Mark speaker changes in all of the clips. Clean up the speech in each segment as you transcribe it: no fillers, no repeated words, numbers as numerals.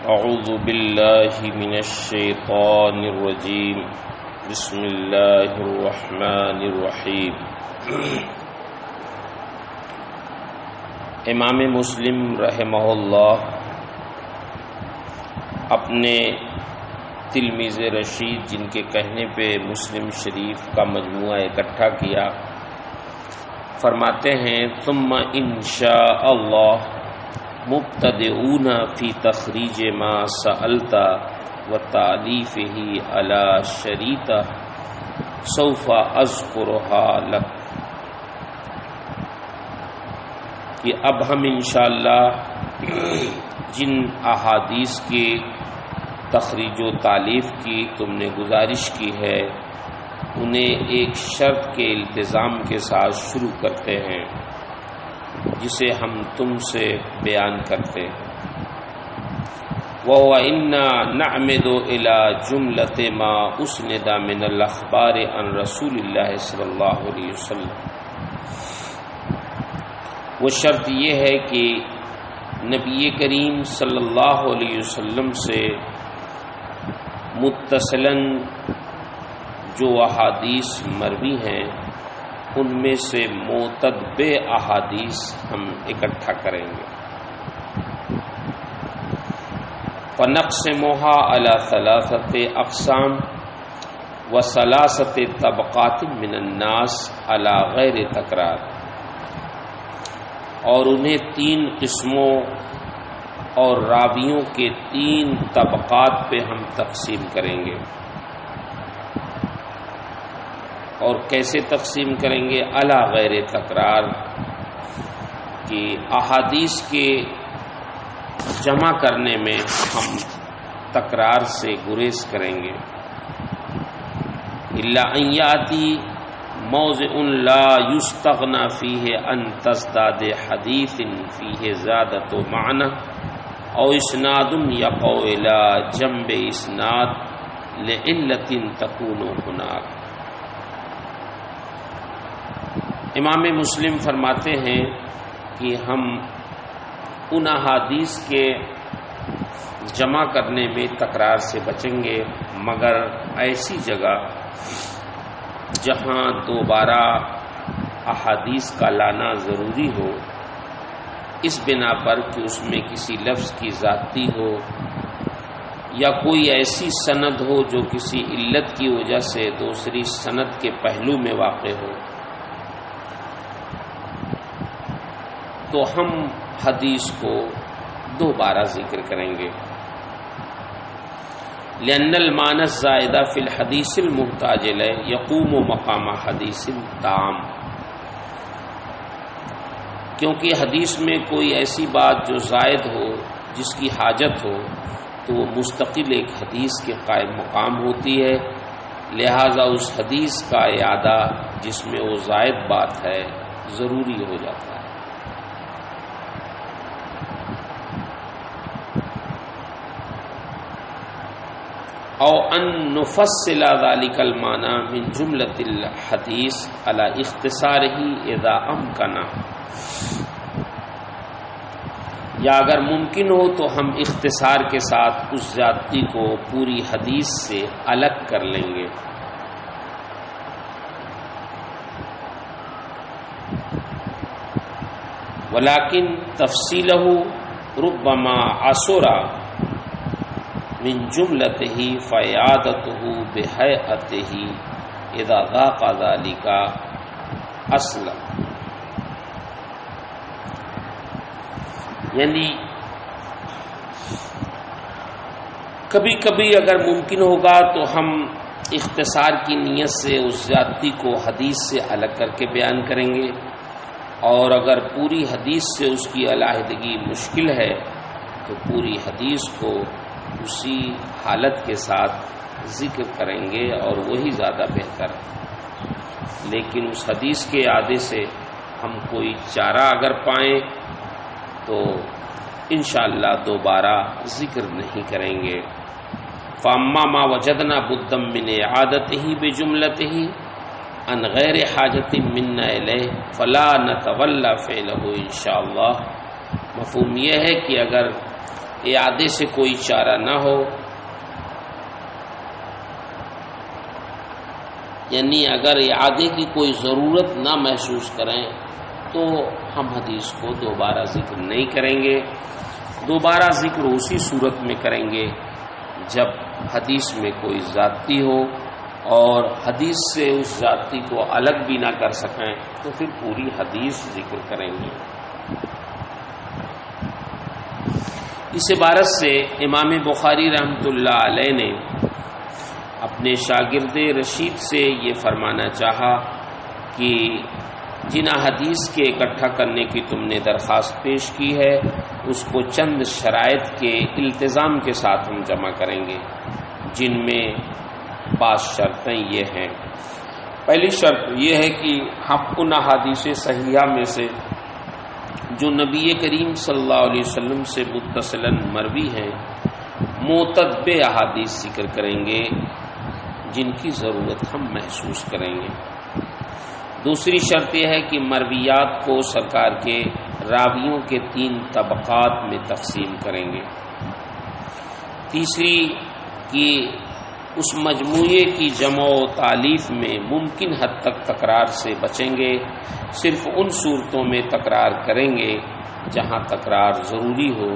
Speaker 1: اعوذ باللہ من الشیطان الرجیم بسم اللہ الرحمن الرحیم۔ امام مسلم رحمہ اللہ اپنے تلمیذ رشید جن کے کہنے پہ مسلم شریف کا مجموعہ اکٹھا کیا، فرماتے ہیں ثم انشاء اللہ مبتدئون فی تخریج ما سألت و تعلیفہ علی شریطہ سوف اذکرها لک، کہ اب ہم انشاءاللہ جن احادیث کی تخریج و تالیف کی تم نے گزارش کی ہے انہیں ایک شرط کے التزام کے ساتھ شروع کرتے ہیں جسے ہم تم سے بیان کرتے ہیں۔ وَهُوَ إِنَّا نَعْمِدُ إِلَى جُمْلَةِ مَا أُسْنِدَ مِنَ الْأَخْبَارِ عَنْ رَسُولِ اللَّهِ صلی اللہ علیہ وسلم۔ وہ شرط یہ ہے کہ نبی کریم صلی اللہ علیہ وسلم سے متصلاً جو احادیث مروی ہیں ان میں سے معتدبع احادیث ہم اکٹھا کریں گے۔ فَنَقْسِمُهَا عَلَى ثَلَاثَةِ أَقْسَامٍ وَثَلَاثَةِ طَبَقَاتٍ مِنَ النَّاسِ عَلَى غَيْرِ تَكْرَارٍ، اور انہیں 3 قسموں اور راویوں کے 3 طبقات پہ ہم تقسیم کریں گے۔ اور کیسے تقسیم کریں گے؟ علی غیر تکرار، کہ احادیث کے جمع کرنے میں ہم تکرار سے گریز کریں گے۔ الا ان یاتی موضع لا یستغنی فیہ ان تزداد حدیث فیہ زیادۃ معنی او اسناد یقع الی جنب اسناد لعلۃ تکون ہناک۔ امام مسلم فرماتے ہیں کہ ہم ان احادیث کے جمع کرنے میں تکرار سے بچیں گے، مگر ایسی جگہ جہاں دوبارہ احادیث کا لانا ضروری ہو، اس بنا پر کہ اس میں کسی لفظ کی زیادتی ہو یا کوئی ایسی سند ہو جو کسی علت کی وجہ سے دوسری سند کے پہلو میں واقع ہو، تو ہم حدیث کو دوبارہ ذکر کریں گے۔ لأن المعنى الزائد في الحديث المحتاج إليه يقوم مقام حدیث تام، کیونکہ حدیث میں کوئی ایسی بات جو زائد ہو جس کی حاجت ہو تو وہ مستقل ایک حدیث کے قائم مقام ہوتی ہے، لہذا اس حدیث کا اعادہ جس میں وہ زائد بات ہے ضروری ہو جاتا ہے۔ او ان نفصل ذلك المعنى من جملة الحدیث على اختصاره اذا امکن، یا اگر ممکن ہو تو ہم اختصار کے ساتھ اس زیادتی کو پوری حدیث سے الگ کر لیں گے۔ ولكن تفصیلہ ربما عسر من جملته فیادته بہیئته اذا ذاق ذلك اصلا، یعنی کبھی کبھی اگر ممکن ہوگا تو ہم اختصار کی نیت سے اس زیادتی کو حدیث سے الگ کر کے بیان کریں گے، اور اگر پوری حدیث سے اس کی علیحدگی مشکل ہے تو پوری حدیث کو اسی حالت کے ساتھ ذکر کریں گے اور وہی زیادہ بہتر ہے۔ لیکن اس حدیث کے اعادے سے ہم کوئی چارہ اگر پائیں تو انشاءاللہ دوبارہ ذکر نہیں کریں گے۔ فَأَمَّا مَا وَجَدْنَا بُدًّا مِنْ إِعَادَتِهِ بِجُمْلَتِهِ عَنْ غَيْرِ حَاجَةٍ مِنَّا إِلَيْهِ فَلَا نَتَوَلَّى فِعْلَهُ إِنشَاءَ اللَّهِ۔ مفہوم یہ ہے کہ اگر اعادے سے کوئی چارہ نہ ہو، یعنی اگر اعادے کی کوئی ضرورت نہ محسوس کریں تو ہم حدیث کو دوبارہ ذکر نہیں کریں گے۔ دوبارہ ذکر اسی صورت میں کریں گے جب حدیث میں کوئی زیادتی ہو اور حدیث سے اس زیادتی کو الگ بھی نہ کر سکیں تو پھر پوری حدیث ذکر کریں گے۔ اس عبارت سے امام بخاری رحمۃ اللہ علیہ نے اپنے شاگرد رشید سے یہ فرمانا چاہا کہ جن حدیث کے اکٹھا کرنے کی تم نے درخواست پیش کی ہے اس کو چند شرائط کے التزام کے ساتھ ہم جمع کریں گے، جن میں بعض شرطیں یہ ہیں۔ پہلی شرط یہ ہے کہ ہم ان احادیث صحیحہ میں سے جو نبی کریم صلی اللہ علیہ وسلم سے متصلاً مروی ہیں معتبر احادیث ذکر کریں گے جن کی ضرورت ہم محسوس کریں گے۔ دوسری شرط یہ ہے کہ مرویات کو سرکار کے راویوں کے 3 طبقات میں تقسیم کریں گے۔ تیسری کہ اس مجموعے کی جمع و تالیف میں ممکن حد تک تکرار سے بچیں گے، صرف ان صورتوں میں تکرار کریں گے جہاں تکرار ضروری ہو،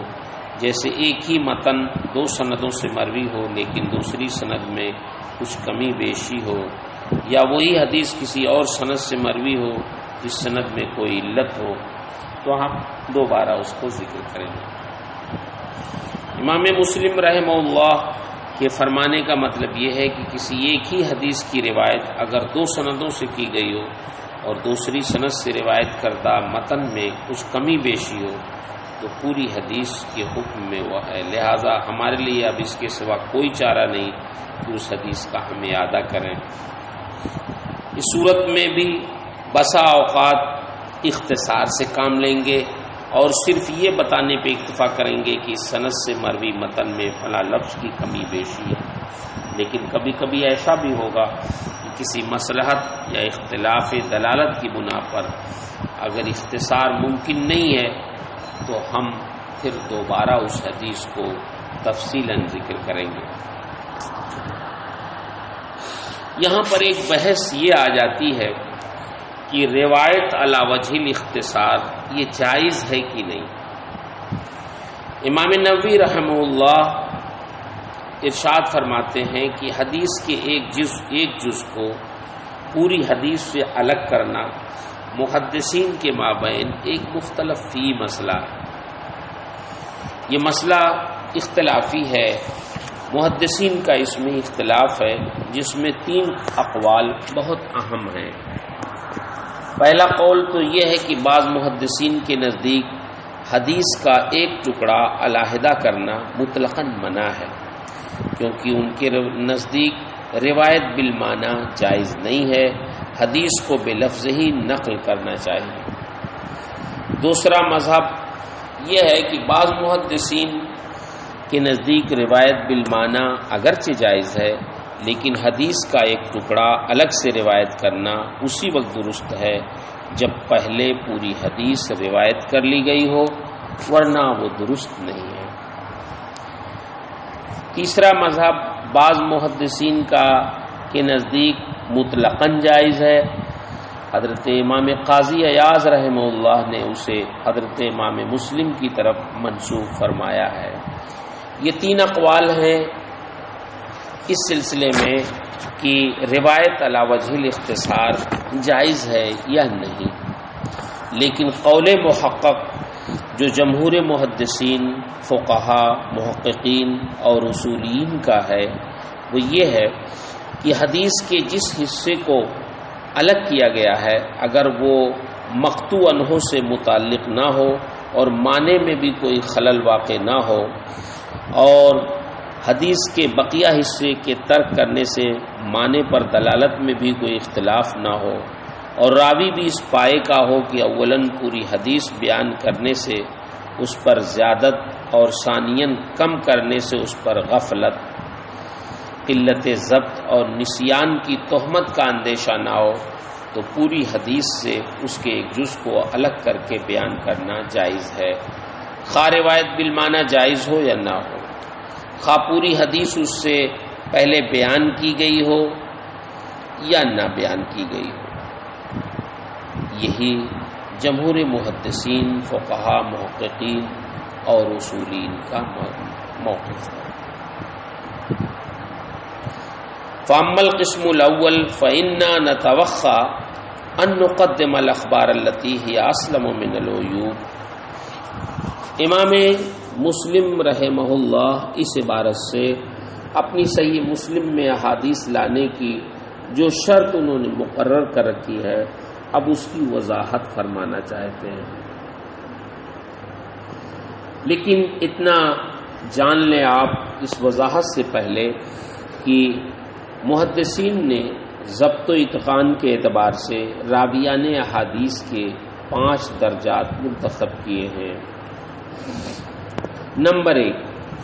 Speaker 1: جیسے ایک ہی متن 2 سندوں سے مروی ہو لیکن دوسری سند میں کچھ کمی بیشی ہو، یا وہی حدیث کسی اور سند سے مروی ہو جس سند میں کوئی علت ہو، تو ہم دوبارہ اس کو ذکر کریں گے۔ امام مسلم رحمہ اللہ کے فرمانے کا مطلب یہ ہے کہ کسی ایک ہی حدیث کی روایت اگر 2 سندوں سے کی گئی ہو اور دوسری سند سے روایت کردہ متن میں کچھ کمی بیشی ہو تو پوری حدیث کے حکم میں وہ ہے، لہذا ہمارے لیے اب اس کے سوا کوئی چارہ نہیں کہ اس حدیث کا ہم اعادہ کریں۔ اس صورت میں بھی بسا اوقات اختصار سے کام لیں گے اور صرف یہ بتانے پہ اکتفا کریں گے کہ سند سے مروی متن میں فلاں لفظ کی کمی بیشی ہے، لیکن کبھی کبھی ایسا بھی ہوگا کہ کسی مصلحت یا اختلاف دلالت کی بنا پر اگر اختصار ممکن نہیں ہے تو ہم پھر دوبارہ اس حدیث کو تفصیلاً ذکر کریں گے۔ یہاں پر ایک بحث یہ آ جاتی ہے کہ روایت علی وجہ الاختصار یہ جائز ہے کہ نہیں۔ امام نووی رحمہ اللہ ارشاد فرماتے ہیں کہ حدیث کے ایک جز کو پوری حدیث سے الگ کرنا محدثین کے مابین ایک مختلف فی مسئلہ ہے۔ یہ مسئلہ اختلافی ہے، محدثین کا اس میں اختلاف ہے، جس میں 3 اقوال بہت اہم ہیں۔ پہلا قول تو یہ ہے کہ بعض محدثین کے نزدیک حدیث کا ایک ٹکڑا علیحدہ کرنا مطلقاً منع ہے، کیونکہ ان کے نزدیک روایت بالمعنی جائز نہیں ہے، حدیث کو بے لفظ ہی نقل کرنا چاہیے۔ دوسرا مذہب یہ ہے کہ بعض محدثین کے نزدیک روایت بالمعنی اگرچہ جائز ہے لیکن حدیث کا ایک ٹکڑا الگ سے روایت کرنا اسی وقت درست ہے جب پہلے پوری حدیث روایت کر لی گئی ہو، ورنہ وہ درست نہیں ہے۔ تیسرا مذہب بعض محدثین کے نزدیک مطلقاً جائز ہے، حضرت امام قاضی ایاز رحمہ اللہ نے اسے حضرت امام مسلم کی طرف منسوب فرمایا ہے۔ یہ 3 اقوال ہیں اس سلسلے میں کہ روایت علی وجہ الاختصار جائز ہے یا نہیں، لیکن قول محقق جو جمہور محدثین، فقہا، محققین اور اصولین کا ہے وہ یہ ہے کہ حدیث کے جس حصے کو الگ کیا گیا ہے اگر وہ مقطوع عنہ سے متعلق نہ ہو اور معنی میں بھی کوئی خلل واقع نہ ہو اور حدیث کے بقیہ حصے کے ترک کرنے سے معنی پر دلالت میں بھی کوئی اختلاف نہ ہو اور راوی بھی اس پائے کا ہو کہ اولاً پوری حدیث بیان کرنے سے اس پر زیادت اور ثانیاً کم کرنے سے اس پر غفلت، قلت ضبط اور نسیان کی تہمت کا اندیشہ نہ ہو تو پوری حدیث سے اس کے ایک جز کو الگ کر کے بیان کرنا جائز ہے۔ خواہ روایت بالمعنی جائز ہو یا نہ ہو، خواہ پوری حدیث اس سے پہلے بیان کی گئی ہو یا نہ بیان کی گئی ہو۔ یہی جمہور محدثین، فقہاء، محققین اور اصولین کا موقف ہے۔ فَأَمَّا الْقِسْمُ الْأَوَّلُ فَإِنَّا نَتَوَخَّى أَن نُقَدِّمَ الْأَخْبَارَ الَّتِي هِيَ أَسْلَمُ مِنَ الْعُيُوبِ۔ امام مسلم رحمہ اللہ اس عبارت سے اپنی صحیح مسلم میں احادیث لانے کی جو شرط انہوں نے مقرر کر رکھی ہے، اب اس کی وضاحت فرمانا چاہتے ہیں۔ لیکن اتنا جان لیں آپ اس وضاحت سے پہلے کہ محدثین نے ضبط و اتقان کے اعتبار سے راویان احادیث کے 5 درجات منتخب کیے ہیں۔ نمبر 1،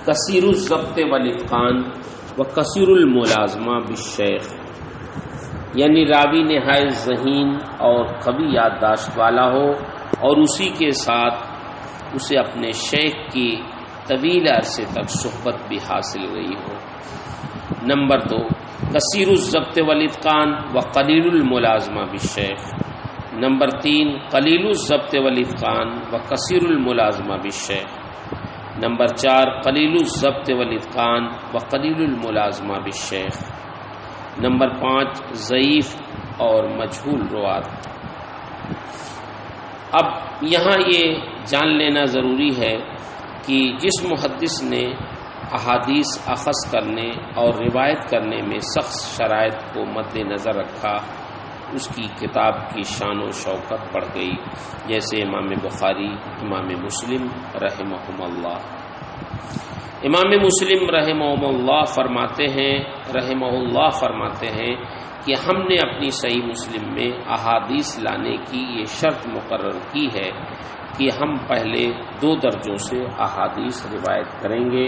Speaker 1: کثیر الضبط والاتقان و کثیر الملازمہ بالشیخ، یعنی راوی نہایت ذہین اور قوی یادداشت والا ہو اور اسی کے ساتھ اسے اپنے شیخ کی طویل عرصے تک صحبت بھی حاصل رہی ہو۔ نمبر 2، کثیر الضبط والاتقان و قلیل الملازمہ بالشیخ۔ نمبر 3، قلیل الضبط والاتقان و کثیر الملازمہ بالشیخ۔ نمبر 4، قلیل الضبط والاتقان و قلیل الملازمہ بالشیخ۔ نمبر 5، ضعیف اور مجہول روات۔ اب یہاں یہ جان لینا ضروری ہے کہ جس محدث نے احادیث اخذ کرنے اور روایت کرنے میں سخت شرائط کو مد نظر رکھا، اس کی کتاب کی شان و شوکت بڑھ گئی، جیسے امام بخاری، امام مسلم رحمہم اللہ۔ امام مسلم رحمہ اللہ فرماتے ہیں کہ ہم نے اپنی صحیح مسلم میں احادیث لانے کی یہ شرط مقرر کی ہے کہ ہم پہلے 2 درجوں سے احادیث روایت کریں گے،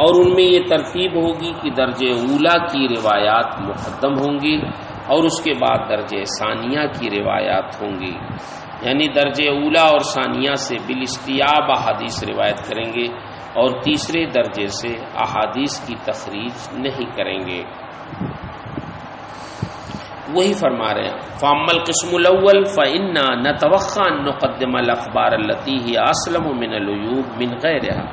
Speaker 1: اور ان میں یہ ترتیب ہوگی کہ درجہ اولیٰ کی روایات مقدم ہوں گی اور اس کے بعد درجہ ثانیہ کی روایات ہوں گی، یعنی درجہ اولیٰ اور ثانیہ سے بالاستیاب احادیث روایت کریں گے اور تیسرے درجے سے احادیث کی تخریج نہیں کریں گے۔ وہی فرما رہے ہیں، فَأَمَّا الْقِسْمُ الْأَوَّلُ فَإِنَّا نَتَوَخَّى أَن نُقَدِّمَ الْأَخْبَارَ الَّتِي هِيَ أَسْلَمُ مِنَ الْعُيُوبِ مِنْ غَيْرِهَا۔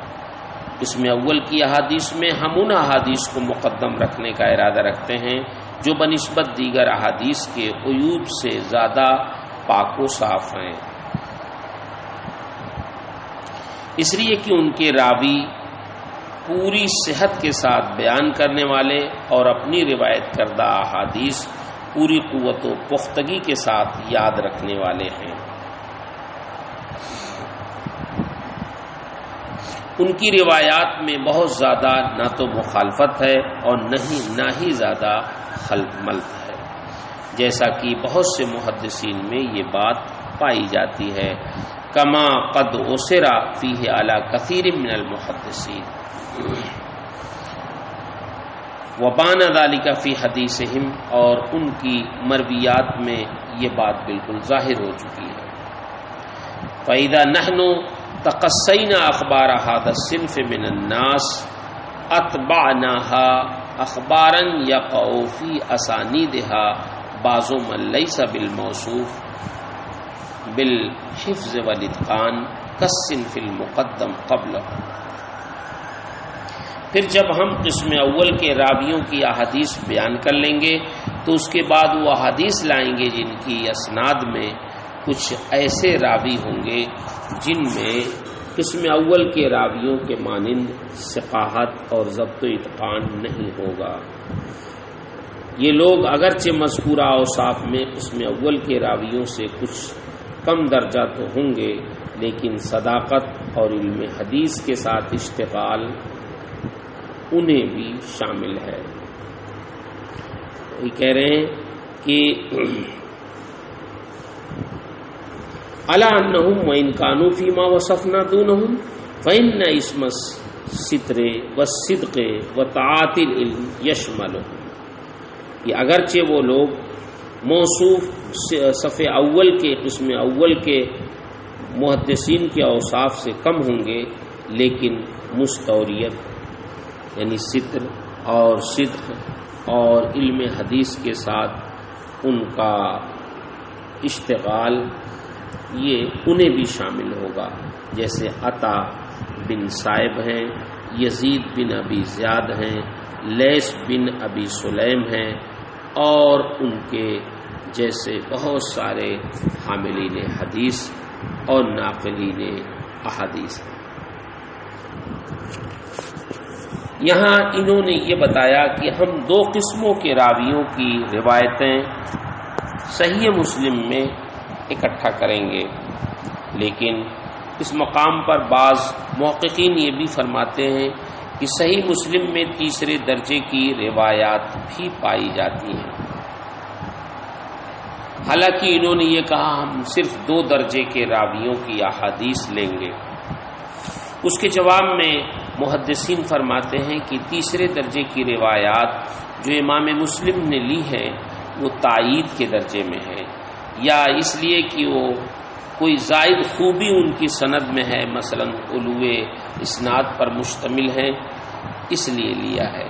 Speaker 1: قسم اول کی احادیث میں ہم ان احادیث کو مقدم رکھنے کا ارادہ رکھتے ہیں جو بنسبت دیگر احادیث کے عیوب سے زیادہ پاک و صاف ہیں، اس لیے کہ ان کے راوی پوری صحت کے ساتھ بیان کرنے والے اور اپنی روایت کردہ احادیث پوری قوت و پختگی کے ساتھ یاد رکھنے والے ہیں۔ ان کی روایات میں بہت زیادہ نہ تو مخالفت ہے اور نہ ہی زیادہ خلط ملط ہے، جیسا کہ بہت سے محدثین میں یہ بات پائی جاتی ہے، کما قد اسر فیہ علی کثیر من المحدثین وبان ذلک فی حدیثہم، اور ان کی مرویات میں یہ بات بالکل ظاہر ہو چکی ہے۔ فَإِذَا نَحْنُ تقصینا اخبار هذا الصنف من الناس اتبعناها اخبارا یقع فی اسانیدها بعض من لیس بالموصوف بالحفظ والاتقان کالصنف المقدم قبلہ۔ پھر جب ہم قسم اول کے راویوں کی احادیث بیان کر لیں گے تو اس کے بعد وہ احادیث لائیں گے جن کی اسناد میں کچھ ایسے راوی ہوں گے جن میں قسم اول کے راویوں کے مانند ثقاحت اور ضبط و اتقان نہیں ہوگا۔ یہ لوگ اگرچہ مذکورہ اوصاف میں قسم اول کے راویوں سے کچھ کم درجہ تو ہوں گے، لیکن صداقت اور علم حدیث کے ساتھ اشتغال انہیں بھی شامل ہے۔ یہ کہہ رہے ہیں کہ الا انہم وان کانوا فیما وصفنا دونہم فإن اسم الستر والصدق وطاعت العلم یشملہم، کہ اگرچہ وہ لوگ موصوف صف اول کے قسم اول کے محدثین کے اوصاف سے کم ہوں گے، لیکن مستوریت یعنی ستر اور صدق اور علم حدیث کے ساتھ ان کا اشتغال یہ انہیں بھی شامل ہوگا، جیسے عطا بن صائب ہیں، یزید بن ابی زیاد ہیں، لیث بن ابی سلیم ہیں، اور ان کے جیسے بہت سارے حاملین حدیث اور ناقلین احادیث ہیں۔ یہاں انہوں نے یہ بتایا کہ ہم دو قسموں کے راویوں کی روایتیں صحیح مسلم میں اکٹھا کریں گے، لیکن اس مقام پر بعض محققین یہ بھی فرماتے ہیں کہ صحیح مسلم میں تیسرے درجے کی روایات بھی پائی جاتی ہیں۔ حالانکہ انہوں نے یہ کہا ہم صرف 2 درجے کے راویوں کی احادیث لیں گے۔ اس کے جواب میں محدثین فرماتے ہیں کہ تیسرے درجے کی روایات جو امام مسلم نے لی ہے وہ تائید کے درجے میں ہے، یا اس لیے کہ وہ کوئی زائد خوبی ان کی سند میں ہے، مثلا علو اسناد پر مشتمل ہے، اس لیے لیا ہے۔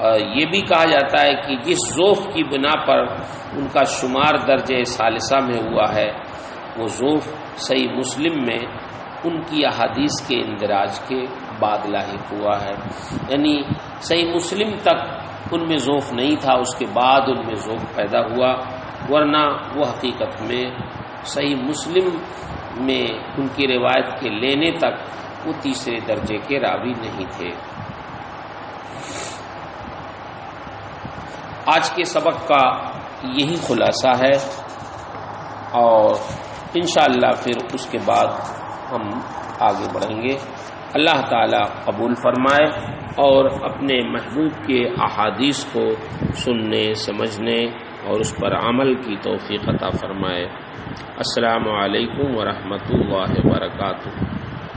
Speaker 1: اور یہ بھی کہا جاتا ہے کہ جس ذوق کی بنا پر ان کا شمار درجہ ثالثہ میں ہوا ہے وہ ذوق صحیح مسلم میں ان کی احادیث کے اندراج کے بعد لاحق ہوا ہے، یعنی صحیح مسلم تک ان میں ذوق نہیں تھا، اس کے بعد ان میں ذوق پیدا ہوا، ورنہ وہ حقیقت میں صحیح مسلم میں ان کی روایت کے لینے تک وہ تیسرے درجے کے راوی نہیں تھے۔ آج کے سبق کا یہی خلاصہ ہے، اور انشاءاللہ پھر اس کے بعد ہم آگے بڑھیں گے۔ اللہ تعالی قبول فرمائے اور اپنے محبوب کے احادیث کو سننے، سمجھنے اور اس پر عمل کی توفیق عطا فرمائے۔ السلام علیکم ورحمۃ اللہ وبرکاتہ۔